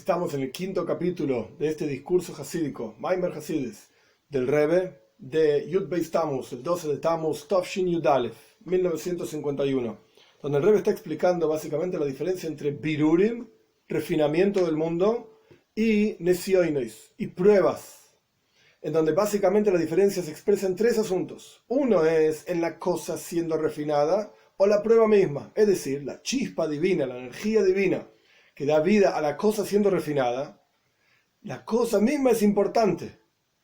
Estamos en el quinto capítulo de este discurso hasídico, Maimer Hasides, del Rebbe de Yud Beis Tammuz, el 12 de Tammuz, Tovshin Yud Aleph, 1951, donde el Rebbe está explicando básicamente la diferencia entre birurim, refinamiento del mundo, y nesioines, y pruebas, en donde básicamente la diferencia se expresa en tres asuntos. Uno es en la cosa siendo refinada, o la prueba misma, es decir, la chispa divina, la energía divina, que da vida a la cosa siendo refinada. La cosa misma es importante.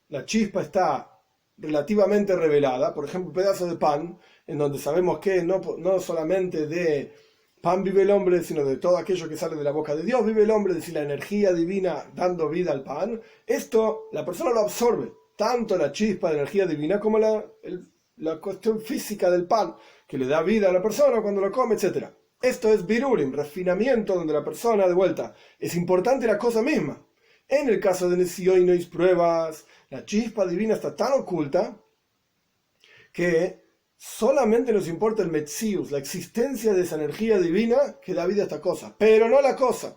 La chispa está relativamente revelada, por ejemplo, un pedazo de pan, en donde sabemos que no solamente de pan vive el hombre, sino de todo aquello que sale de la boca de Dios vive el hombre, es decir, la energía divina dando vida al pan. Esto la persona lo absorbe, tanto la chispa de energía divina como la cuestión física del pan, que le da vida a la persona cuando lo come, etc. Esto es birurim, refinamiento, donde la persona, de vuelta, es importante la cosa misma. En el caso de nesioines, pruebas, la chispa divina está tan oculta que solamente nos importa el metzius, la existencia de esa energía divina que da vida a esta cosa, pero no la cosa.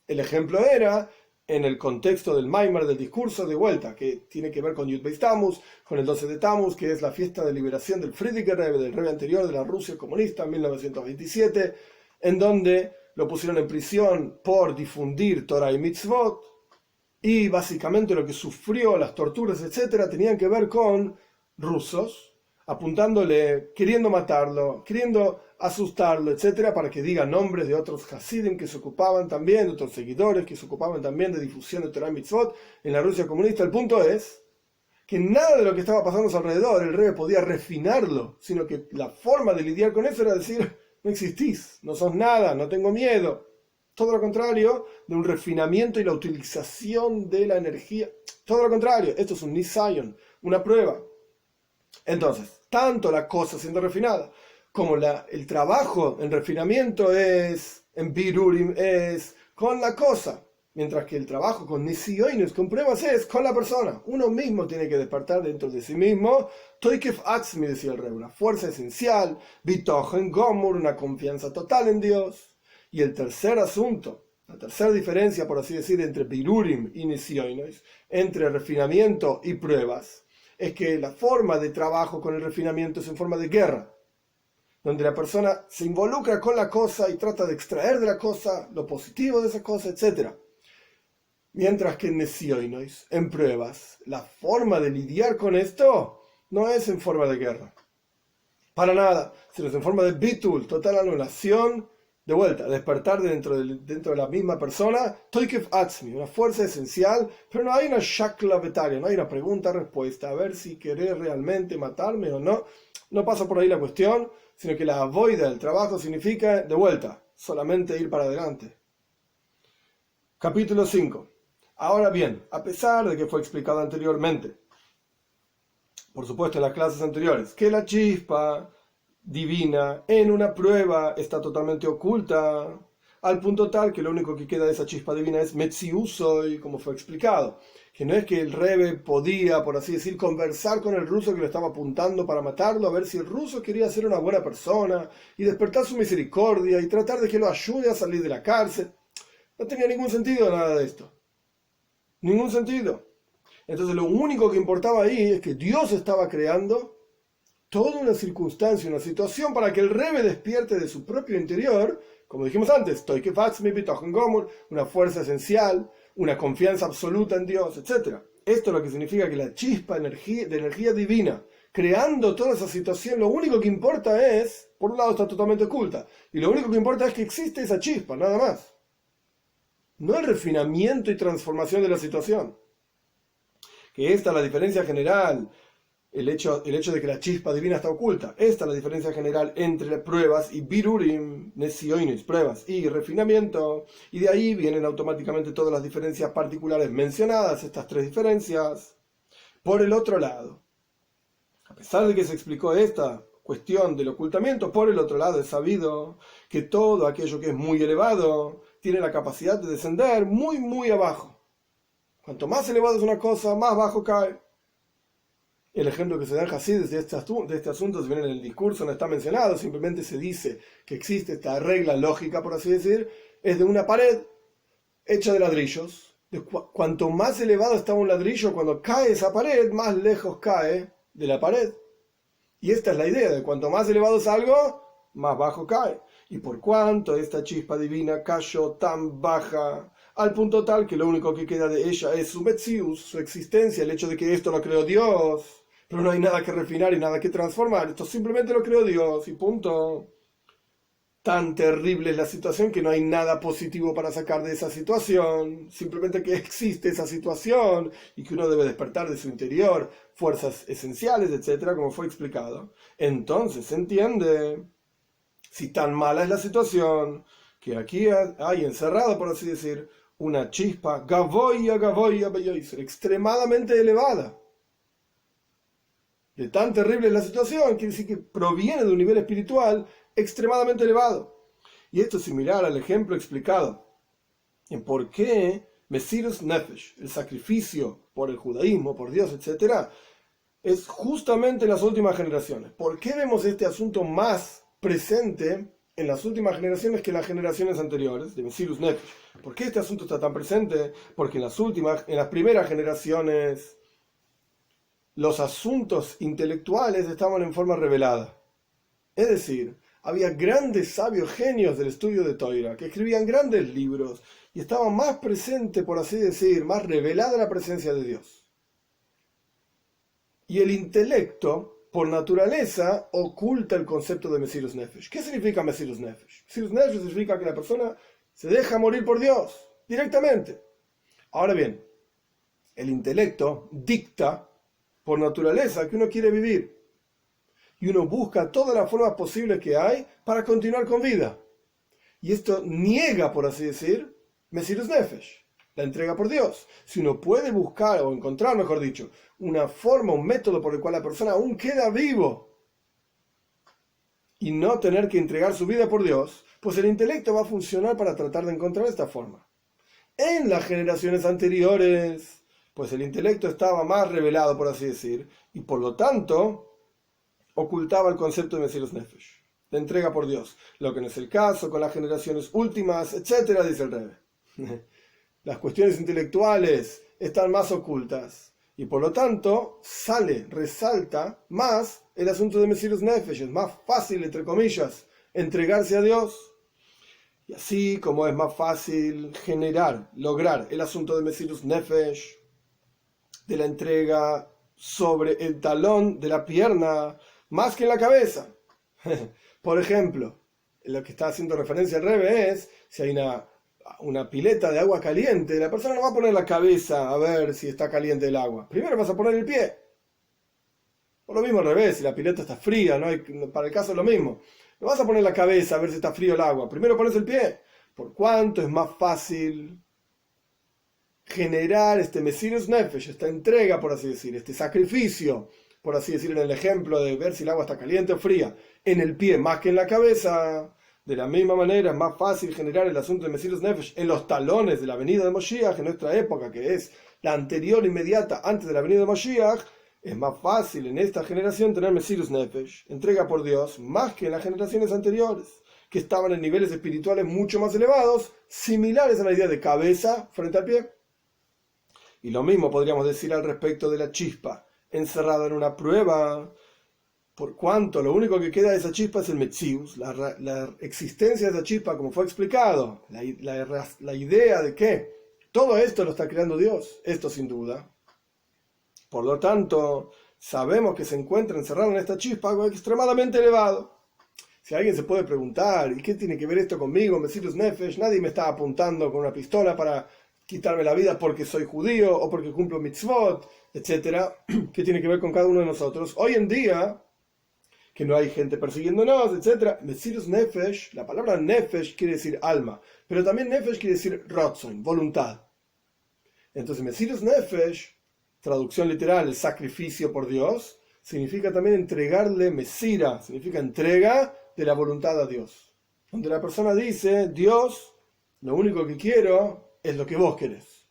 El ejemplo era en el contexto del Maimer, del discurso de vuelta, que tiene que ver con Yud Beis Tammuz, con el 12 de Tammuz, que es la fiesta de liberación del Frierdiker Rebbe, del Rebbe anterior de la Rusia comunista en 1927, en donde lo pusieron en prisión por difundir Torah y Mitzvot, y básicamente lo que sufrió, las torturas, etcétera, tenían que ver con rusos, apuntándole, queriendo matarlo, queriendo asustarlo, etcétera, para que diga nombres de otros hasidim que se ocupaban también, de otros seguidores que se ocupaban también de difusión de Torah y Mitzvot en la Rusia comunista. El punto es que nada de lo que estaba pasando a su alrededor el Rebbe podía refinarlo, sino que la forma de lidiar con eso era decir: no existís, no sos nada, no tengo miedo. Todo lo contrario de un refinamiento y la utilización de la energía. Todo lo contrario, esto es un nisayon, una prueba. Entonces, tanto la cosa siendo refinada como el trabajo en refinamiento en birurim es con la cosa, mientras que el trabajo con nisioines, con pruebas, es con la persona. Uno mismo tiene que despertar dentro de sí mismo, toikef atzmi, decía el rey, una fuerza esencial, bitochen gomur, una confianza total en Dios. Y el tercer asunto, la tercera diferencia, por así decir, entre birurim y nisioines, entre refinamiento y pruebas, es que la forma de trabajo con el refinamiento es en forma de guerra, donde la persona se involucra con la cosa y trata de extraer de la cosa lo positivo de esa cosa, etc. Mientras que en nesioines, en pruebas, la forma de lidiar con esto no es en forma de guerra, para nada, sino es en forma de bitul, total anulación. De vuelta, despertar dentro de la misma persona, toikef atzmi, una fuerza esencial, pero no hay una shakla betaria, no hay una pregunta-respuesta, a ver si querés realmente matarme o no. No pasa por ahí la cuestión, sino que la avoida del trabajo significa, de vuelta, solamente ir para adelante. Capítulo 5. Ahora bien, a pesar de que fue explicado anteriormente, por supuesto en las clases anteriores, que la chispa divina en una prueba está totalmente oculta, al punto tal que lo único que queda de esa chispa divina es metziusoy, como fue explicado, que no es que el Rebbe podía, por así decir, conversar con el ruso que lo estaba apuntando para matarlo, a ver si el ruso quería ser una buena persona y despertar su misericordia y tratar de que lo ayude a salir de la cárcel. No tenía ningún sentido nada de esto, ningún sentido. Entonces lo único que importaba ahí es que Dios estaba creando toda una circunstancia, una situación para que el Rebbe despierte de su propio interior, como dijimos antes, una fuerza esencial, una confianza absoluta en Dios, etc. Esto es lo que significa que la chispa de energía divina, creando toda esa situación, lo único que importa es, por un lado está totalmente oculta, y lo único que importa es que existe esa chispa, nada más. No el refinamiento y transformación de la situación. Que esta es la diferencia general. El hecho de que la chispa divina está oculta. Esta es la diferencia general entre pruebas y birurim, nesioines, pruebas y refinamiento. Y de ahí vienen automáticamente todas las diferencias particulares mencionadas, estas tres diferencias. Por el otro lado, a pesar de que se explicó esta cuestión del ocultamiento, por el otro lado es sabido que todo aquello que es muy elevado tiene la capacidad de descender muy, muy abajo. Cuanto más elevado es una cosa, más bajo cae. El ejemplo que se da en Hasidus de este asunto, si bien en el discurso no está mencionado, simplemente se dice que existe esta regla lógica, por así decir, es de una pared. hecha de ladrillos. Cuanto más elevado está un ladrillo, cuando cae esa pared, más lejos cae de la pared. Y esta es la idea, de cuanto más elevado es algo, más bajo cae. Y por cuanto esta chispa divina cayó tan baja, al punto tal que lo único que queda de ella es su metzius, su existencia, el hecho de que esto lo creó Dios, pero no hay nada que refinar y nada que transformar, esto simplemente lo creó Dios y punto. Tan terrible es la situación que no hay nada positivo para sacar de esa situación, simplemente que existe esa situación y que uno debe despertar de su interior fuerzas esenciales, etcétera, como fue explicado. Entonces se entiende, si tan mala es la situación, que aquí hay encerrado, por así decir, una chispa gavoya beyoiser, extremadamente elevada. De tan terrible es la situación, quiere decir que proviene de un nivel espiritual extremadamente elevado. Y esto es similar al ejemplo explicado en por qué Mesirus Nefesh, el sacrificio por el judaísmo, por Dios, etc., es justamente en las últimas generaciones. ¿Por qué vemos este asunto más presente en las últimas generaciones que en las generaciones anteriores de Mesirus Nefesh? ¿Por qué este asunto está tan presente? Porque en las primeras generaciones, los asuntos intelectuales estaban en forma revelada. Es decir, había grandes sabios genios del estudio de Toira que escribían grandes libros y estaba más presente, por así decir, más revelada la presencia de Dios. Y el intelecto, por naturaleza, oculta el concepto de Mesirus Nefesh. ¿Qué significa Mesirus Nefesh? Mesirus Nefesh significa que la persona se deja morir por Dios, directamente. Ahora bien, el intelecto dicta por naturaleza que uno quiere vivir. Y uno busca todas las formas posibles que hay para continuar con vida. Y esto niega, por así decir, Mesirus Nefesh, la entrega por Dios. Si uno puede buscar, o encontrar, mejor dicho, una forma, un método por el cual la persona aún queda vivo y no tener que entregar su vida por Dios, pues el intelecto va a funcionar para tratar de encontrar esta forma. En las generaciones anteriores, pues el intelecto estaba más revelado, por así decir, y por lo tanto ocultaba el concepto de Mesirus Nefesh, de entrega por Dios, lo que no es el caso con las generaciones últimas, etcétera, dice el Rebbe. Las cuestiones intelectuales están más ocultas y por lo tanto resalta más el asunto de Mesirus Nefesh. Es más fácil, entre comillas, entregarse a Dios. Y así como es más fácil lograr el asunto de Mesirus Nefesh, de la entrega sobre el talón de la pierna, más que en la cabeza. Por ejemplo, lo que está haciendo referencia al Rebbe es, si hay una pileta de agua caliente, la persona no va a poner la cabeza a ver si está caliente el agua. Primero vas a poner el pie. Por lo mismo al revés, si la pileta está fría, para el caso es lo mismo. No vas a poner la cabeza a ver si está frío el agua. Primero pones el pie. Por cuanto es más fácil generar este Mesirus Nefesh, esta entrega, por así decir, este sacrificio, por así decir, en el ejemplo de ver si el agua está caliente o fría, en el pie más que en la cabeza. De la misma manera es más fácil generar el asunto de Mesirus Nefesh en los talones de la venida de Moshiach, en nuestra época, que es la anterior inmediata antes de la venida de Moshiach. Es más fácil en esta generación tener Mesirus Nefesh, entrega por Dios, más que en las generaciones anteriores, que estaban en niveles espirituales mucho más elevados, similares a la idea de cabeza frente al pie. Y lo mismo podríamos decir al respecto de la chispa, encerrada en una prueba, por cuanto lo único que queda de esa chispa es el Metzius, la existencia de esa chispa, como fue explicado, la idea de que todo esto lo está creando Dios, esto sin duda. Por lo tanto, sabemos que se encuentra encerrado en esta chispa algo extremadamente elevado. Si alguien se puede preguntar, ¿y qué tiene que ver esto conmigo, Mesirus Nefesh? Nadie me está apuntando con una pistola para quitarme la vida porque soy judío o porque cumplo mitzvot, etcétera. ¿Qué tiene que ver con cada uno de nosotros? Hoy en día, que no hay gente persiguiéndonos, etcétera, Mesirus Nefesh, la palabra Nefesh quiere decir alma, pero también Nefesh quiere decir Rotzon, voluntad. Entonces Mesirus Nefesh, traducción literal, el sacrificio por Dios, significa también entregarle Mesira, significa entrega de la voluntad a Dios. Donde la persona dice, Dios, lo único que quiero es lo que vos querés.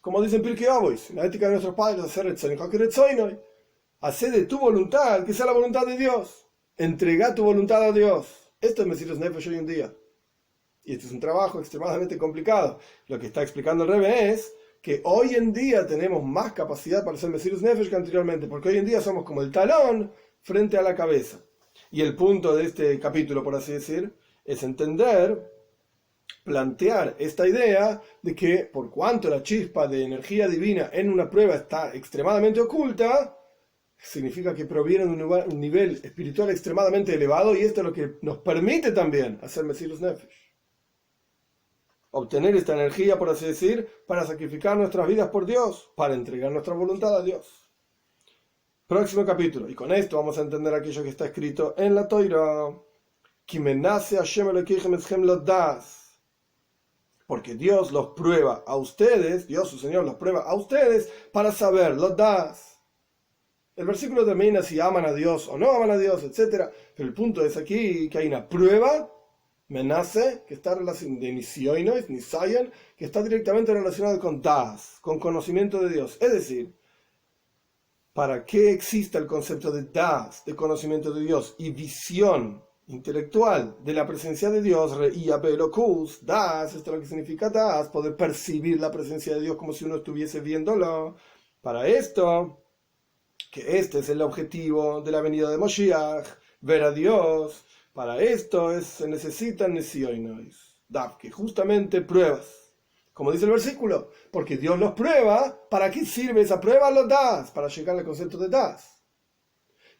Como dicen Pirkei Avos, en la ética de nuestros padres, hacer de tu voluntad que sea la voluntad de Dios. Entrega tu voluntad a Dios. Esto es Mesirus Nefesh hoy en día. Y este es un trabajo extremadamente complicado. Lo que está explicando el Rebbe es que hoy en día tenemos más capacidad para hacer Mesirus Nefesh que anteriormente, porque hoy en día somos como el talón frente a la cabeza. Y el punto de este capítulo, por así decir, es plantear esta idea de que por cuanto la chispa de energía divina en una prueba está extremadamente oculta, significa que proviene de un nivel espiritual extremadamente elevado, y esto es lo que nos permite también hacer Mesirus Nefesh. Obtener esta energía, por así decir, para sacrificar nuestras vidas por Dios, para entregar nuestra voluntad a Dios. Próximo capítulo, y con esto vamos a entender aquello que está escrito en la Torá. Porque Dios los prueba a ustedes, Dios su Señor los prueba a ustedes para saber, los das. El versículo termina si aman a Dios o no aman a Dios, etc. Pero el punto es aquí que hay una prueba, menace, que está relacionada de Nisioinois, Nisayan, que está directamente relacionado con das, con conocimiento de Dios. Es decir, para que exista el concepto de das, de conocimiento de Dios, y visión intelectual de la presencia de Dios, reía belokus, das, esto es lo que significa das, poder percibir la presencia de Dios como si uno estuviese viéndolo. Para esto, que este es el objetivo de la venida de Moshiach, ver a Dios, para esto se necesitan nesioinois, que justamente pruebas. Como dice el versículo, porque Dios los prueba, ¿para qué sirve esa prueba? Los das, para llegar al concepto de das.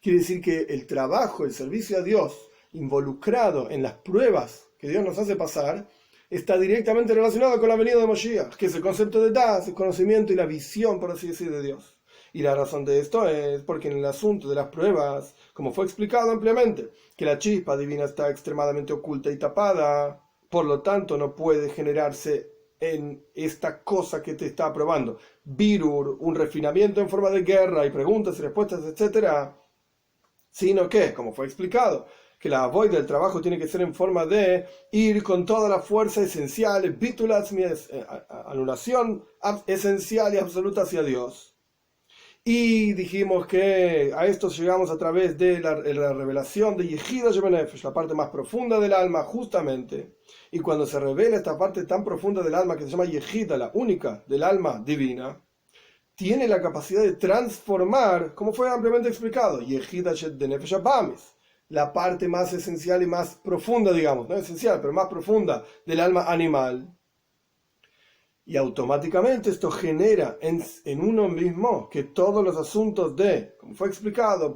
Quiere decir que el trabajo, el servicio a Dios, involucrado en las pruebas que Dios nos hace pasar, está directamente relacionado con la venida de Moshiach, que es el concepto de das, el conocimiento y la visión, por así decir, de Dios. Y la razón de esto es porque en el asunto de las pruebas, como fue explicado ampliamente, que la chispa divina está extremadamente oculta y tapada, por lo tanto no puede generarse en esta cosa que te está probando birur, un refinamiento en forma de guerra y preguntas y respuestas, etc., sino que, como fue explicado, que la avoid del trabajo tiene que ser en forma de ir con toda la fuerza esencial, anulación esencial y absoluta hacia Dios. Y dijimos que a esto llegamos a través de la revelación de Yehida Shebenefesh, la parte más profunda del alma, justamente. Y cuando se revela esta parte tan profunda del alma que se llama Yehida, la única del alma divina, tiene la capacidad de transformar, como fue ampliamente explicado, Yehida Shebenefesh Abamis, la parte más esencial y más profunda, digamos, no esencial, pero más profunda del alma animal. Y automáticamente esto genera en uno mismo que todos los asuntos de, como fue explicado,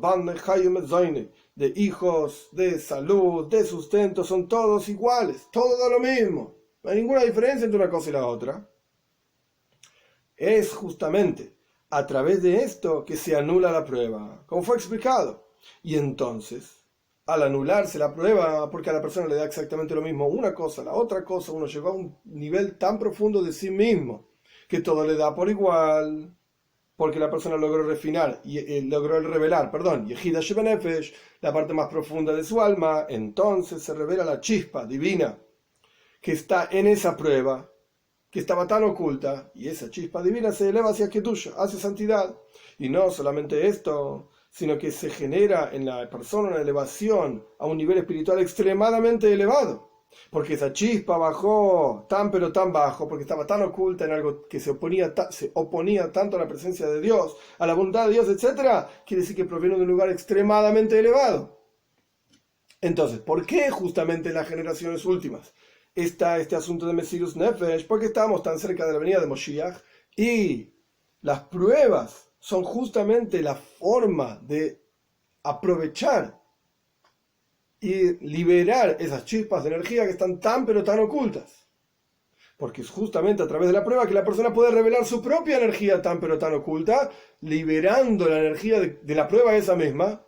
de hijos, de salud, de sustento, son todos iguales, todo da lo mismo. No hay ninguna diferencia entre una cosa y la otra. Es justamente a través de esto que se anula la prueba, como fue explicado. Y entonces, al anularse la prueba, porque a la persona le da exactamente lo mismo una cosa, la otra cosa, uno llegó a un nivel tan profundo de sí mismo, que todo le da por igual, porque la persona logró refinar, y logró revelar, Yehida Shebenefesh, la parte más profunda de su alma, entonces se revela la chispa divina, que está en esa prueba, que estaba tan oculta, y esa chispa divina se eleva hacia Kedusha, hacia santidad. Y no solamente esto, sino que se genera en la persona una elevación a un nivel espiritual extremadamente elevado, porque esa chispa bajó tan pero tan bajo, porque estaba tan oculta en algo que se oponía tanto a la presencia de Dios, a la voluntad de Dios, etc., quiere decir que proviene de un lugar extremadamente elevado. Entonces, ¿por qué justamente en las generaciones últimas está este asunto de Mesirus Nefesh? Porque estamos tan cerca de la venida de Moshiach, y las pruebas son justamente la forma de aprovechar y liberar esas chispas de energía que están tan pero tan ocultas. Porque es justamente a través de la prueba que la persona puede revelar su propia energía tan pero tan oculta, liberando la energía de la prueba esa misma.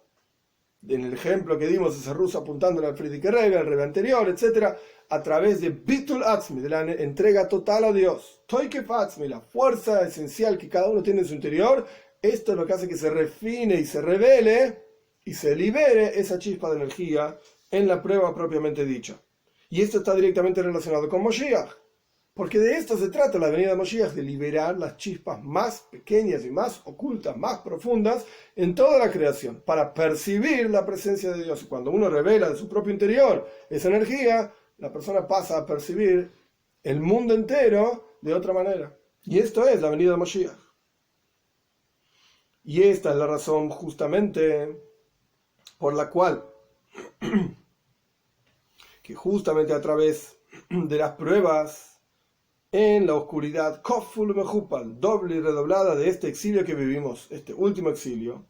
En el ejemplo que dimos, ese ruso apuntándole al Frierdiker Rebbe, al Rebbe anterior, etc., a través de Bitul Atzmi, de la entrega total a Dios. Toikef Atzmi, la fuerza esencial que cada uno tiene en su interior, esto es lo que hace que se refine y se revele y se libere esa chispa de energía en la prueba propiamente dicha. Y esto está directamente relacionado con Moshiach, porque de esto se trata la venida de Moshiach, de liberar las chispas más pequeñas y más ocultas, más profundas en toda la creación, para percibir la presencia de Dios. Y cuando uno revela de su propio interior esa energía, la persona pasa a percibir el mundo entero de otra manera. Y esto es la venida de Mashiach. Y esta es la razón justamente por la cual, que justamente a través de las pruebas en la oscuridad, Koful Mejupal, doble y redoblada de este exilio que vivimos, este último exilio,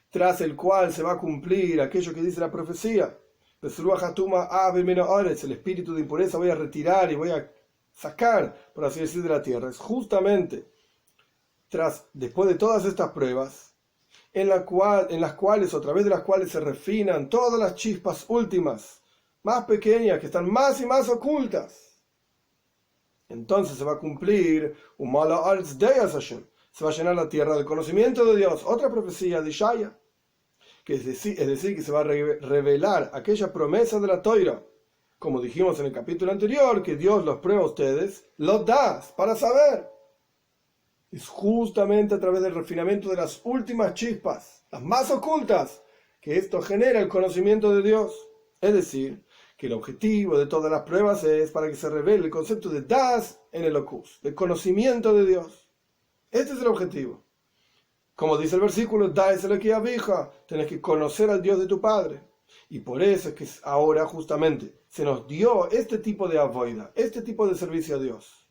tras el cual se va a cumplir aquello que dice la profecía, el espíritu de impureza voy a retirar y voy a sacar, por así decir, de la tierra. Es justamente después de todas estas pruebas, en las cuales, o a través de las cuales se refinan todas las chispas últimas, más pequeñas, que están más y más ocultas. Entonces se va a cumplir se va a llenar la tierra del conocimiento de Dios. Otra profecía de Ishaya, que es decir, que se va a revelar aquella promesa de la Toira, como dijimos en el capítulo anterior, que Dios los prueba a ustedes, los das para saber. Es justamente a través del refinamiento de las últimas chispas, las más ocultas, que esto genera el conocimiento de Dios. Es decir, que el objetivo de todas las pruebas es para que se revele el concepto de das en el locus, del conocimiento de Dios. Este es el objetivo. Como dice el versículo, da es el que avija, tenés que conocer al Dios de tu Padre. Y por eso es que ahora justamente se nos dio este tipo de avoida, este tipo de servicio a Dios,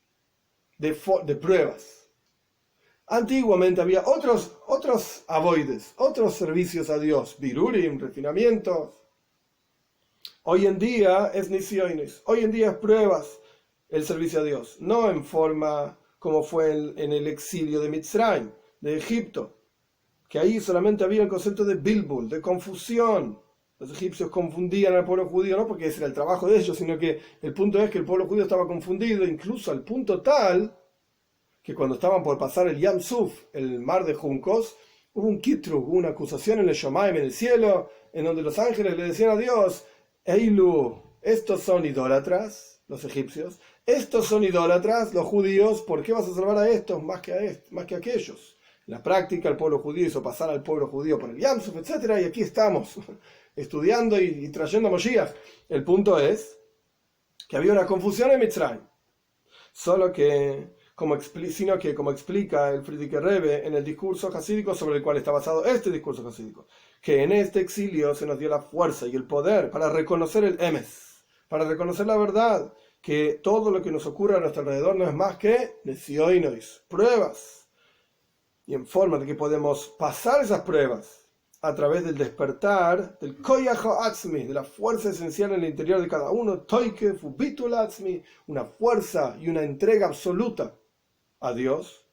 de pruebas. Antiguamente había otros avoides, otros servicios a Dios, birurim, refinamientos. Hoy en día es nisiones, hoy en día es pruebas el servicio a Dios, no en forma como fue en el exilio de Mitzrayim, de Egipto, que ahí solamente había el concepto de bilbul, de confusión. Los egipcios confundían al pueblo judío, no porque ese era el trabajo de ellos, sino que el punto es que el pueblo judío estaba confundido, incluso al punto tal que cuando estaban por pasar el Yam Suf, el mar de juncos, hubo un kitru, una acusación en el Shomaim, en el cielo, en donde los ángeles le decían a Dios, Eilu, estos son idólatras, los egipcios, estos son idólatras, los judíos, ¿por qué vas a salvar a estos más que a aquellos? En la práctica, el pueblo judío hizo pasar al pueblo judío por el Yam Suf, etc. Y aquí estamos, estudiando y trayendo Moshiach. El punto es que había una confusión en Mitzrayim, como explica el Frierdiker Rebbe en el discurso hasídico sobre el cual está basado este discurso hasídico, que en este exilio se nos dio la fuerza y el poder para reconocer el emes, para reconocer la verdad, que todo lo que nos ocurre a nuestro alrededor no es más que lesiones, pruebas, y en forma de que podemos pasar esas pruebas a través del despertar del koyach ha'atzmi, de la fuerza esencial en el interior de cada uno, toikef ubitul atzmi, una fuerza y una entrega absoluta a Dios.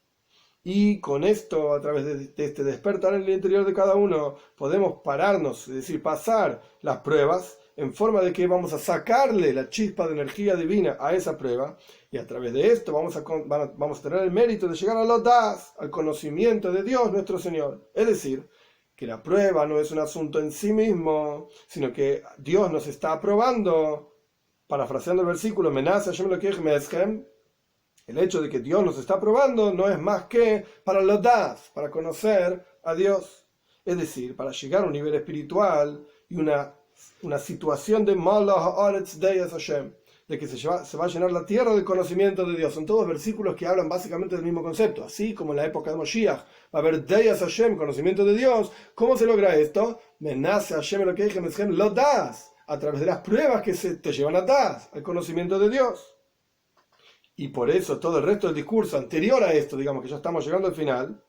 Y con esto, a través de este despertar en el interior de cada uno, podemos pararnos, es decir, pasar las pruebas en forma de que vamos a sacarle la chispa de energía divina a esa prueba, y a través de esto vamos a tener el mérito de llegar a los das, al conocimiento de Dios nuestro Señor. Es decir, que la prueba no es un asunto en sí mismo, sino que Dios nos está aprobando, parafraseando el versículo, el hecho de que Dios nos está probando no es más que para los das, para conocer a Dios. Es decir, para llegar a un nivel espiritual y una situación de de que se va a llenar la tierra del conocimiento de Dios. Son todos versículos que hablan básicamente del mismo concepto. Así como en la época de Moshiach va a haber Deyas Hashem, conocimiento de Dios. ¿Cómo se logra esto? Menace Hashem lo que dije, lo das, a través de las pruebas que te llevan a das, al conocimiento de Dios. Y por eso todo el resto del discurso anterior a esto, digamos que ya estamos llegando al final,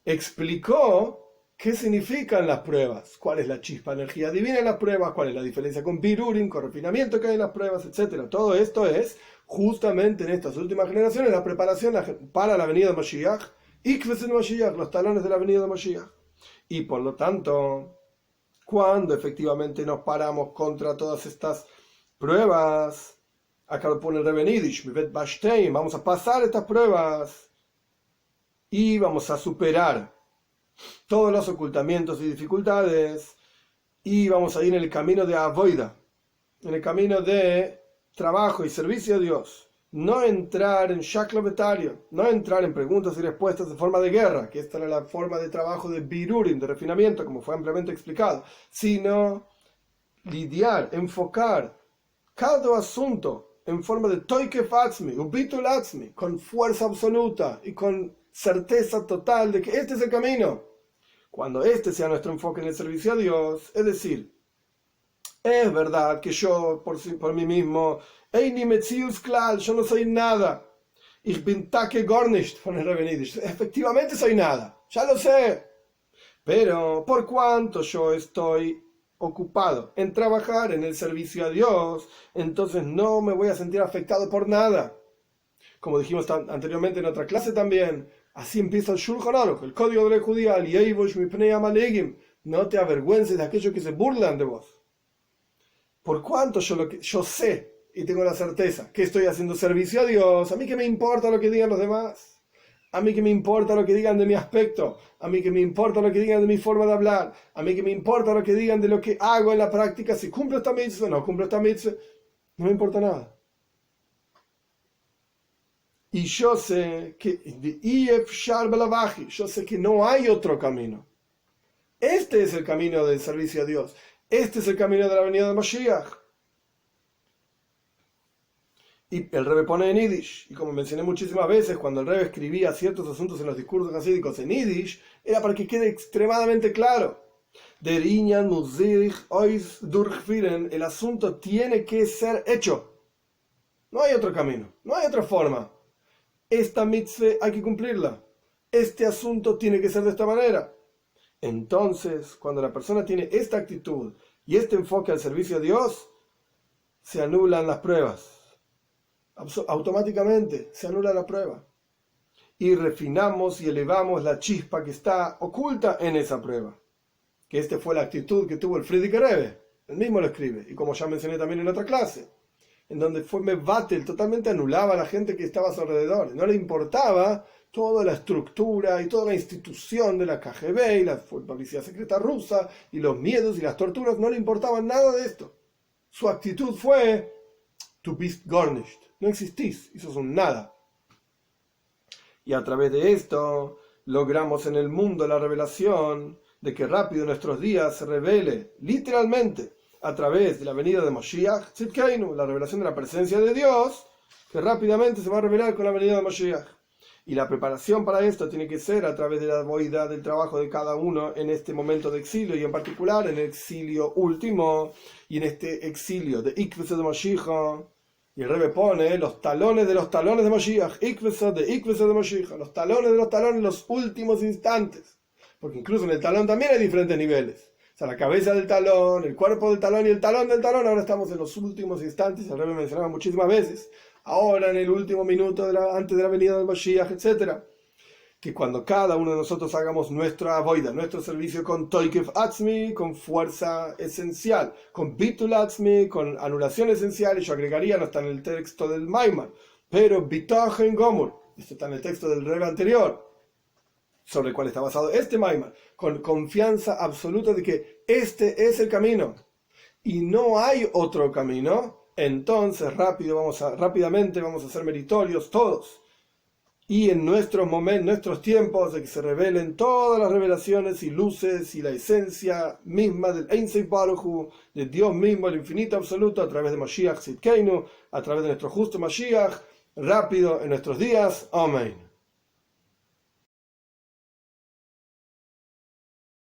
explicó qué significan las pruebas, cuál es la chispa de energía divina en las pruebas, cuál es la diferencia con birurim, con refinamiento que hay en las pruebas, etc. Todo esto es justamente en estas últimas generaciones la preparación para la venida de Mashiach, Ikvesen Mashiach, los talones de la venida de Mashiach. Y por lo tanto, cuando efectivamente nos paramos contra todas estas pruebas, acá lo pone el Rebbe Nidish, vamos a pasar estas pruebas y vamos a superar todos los ocultamientos y dificultades y vamos a ir en el camino de avoida, en el camino de trabajo y servicio a Dios. No entrar en shaklovetario, no entrar en preguntas y respuestas de forma de guerra, que esta era la forma de trabajo de birurim, de refinamiento, como fue ampliamente explicado, sino lidiar, enfocar cada asunto en forma de toikef atzmi, ubitul atzmi, con fuerza absoluta y con certeza total de que este es el camino. Cuando este sea nuestro enfoque en el servicio a Dios, es decir, es verdad que yo por mí mismo, Eini Metzius Klal, yo no soy nada. Ich bin Take gar nicht, von el Rebbe Nidish. Efectivamente soy nada, ya lo sé. Pero por cuanto yo estoy ocupado en trabajar en el servicio a Dios, entonces no me voy a sentir afectado por nada. Como dijimos anteriormente en otra clase también, así empieza el Shulchan Aruch, el código de la judía, no te avergüences de aquellos que se burlan de vos. Por cuanto yo sé y tengo la certeza que estoy haciendo servicio a Dios, a mí que me importa lo que digan los demás. A mí que me importa lo que digan de mi aspecto, a mí que me importa lo que digan de mi forma de hablar, a mí que me importa lo que digan de lo que hago en la práctica, si cumplo esta mitzvah o no cumplo esta mitzvah, no me importa nada. Y yo sé que no hay otro camino. Este es el camino del servicio a Dios. Este es el camino de la venida de Mashiach. Y el Rebbe pone en Yiddish, y como mencioné muchísimas veces, cuando el Rebbe escribía ciertos asuntos en los discursos hasídicos en Yiddish, era para que quede extremadamente claro. Der Inyan muss sich euch durchführen, el asunto tiene que ser hecho. No hay otro camino, no hay otra forma. Esta mitzvah hay que cumplirla. Este asunto tiene que ser de esta manera. Entonces, cuando la persona tiene esta actitud y este enfoque al servicio a Dios, se anulan las pruebas. Automáticamente se anula la prueba y refinamos y elevamos la chispa que está oculta en esa prueba, que esta fue la actitud que tuvo el Frierdiker Rebbe, él mismo lo escribe, y como ya mencioné también en otra clase, en donde fue Mevatel, totalmente anulaba a la gente que estaba a su alrededor, no le importaba toda la estructura y toda la institución de la KGB y la policía secreta rusa y los miedos y las torturas, no le importaba nada de esto. Su actitud fue: "Du bist gar nicht", no existís, y sos un nada. Y a través de esto logramos en el mundo la revelación de que rápido en nuestros días se revele literalmente a través de la venida de Moshiach Tzidkeinu, la revelación de la presencia de Dios, que rápidamente se va a revelar con la venida de Moshiach. Y la preparación para esto tiene que ser a través de la boida del trabajo de cada uno en este momento de exilio, y en particular en el exilio último y en este exilio de Ikvese de Moshiach. Y el Rebbe pone los talones de Mashiach, Ikvesa de Mashiach, los talones de los talones en los últimos instantes. Porque incluso en el talón también hay diferentes niveles. O sea, la cabeza del talón, el cuerpo del talón y el talón del talón. Ahora estamos en los últimos instantes, el Rebbe mencionaba muchísimas veces. Ahora en el último minuto antes de la venida del Mashiach, etc. Que cuando cada uno de nosotros hagamos nuestra avoida, nuestro servicio con toikef atzmi, con fuerza esencial, con bitul atzmi, con anulación esencial, y yo agregaría, no está en el texto del Maimar, pero bitachen gomur, esto está en el texto del Rebbe anterior, sobre el cual está basado este Maimar, con confianza absoluta de que este es el camino y no hay otro camino, entonces rápidamente vamos a ser meritorios todos. Y en nuestros momentos, nuestros tiempos, de que se revelen todas las revelaciones y luces y la esencia misma del Ein Sof Baruch Hu, de Dios mismo, el infinito absoluto, a través de Mashiach Tzidkeinu, a través de nuestro justo Mashiach, rápido en nuestros días. Amén.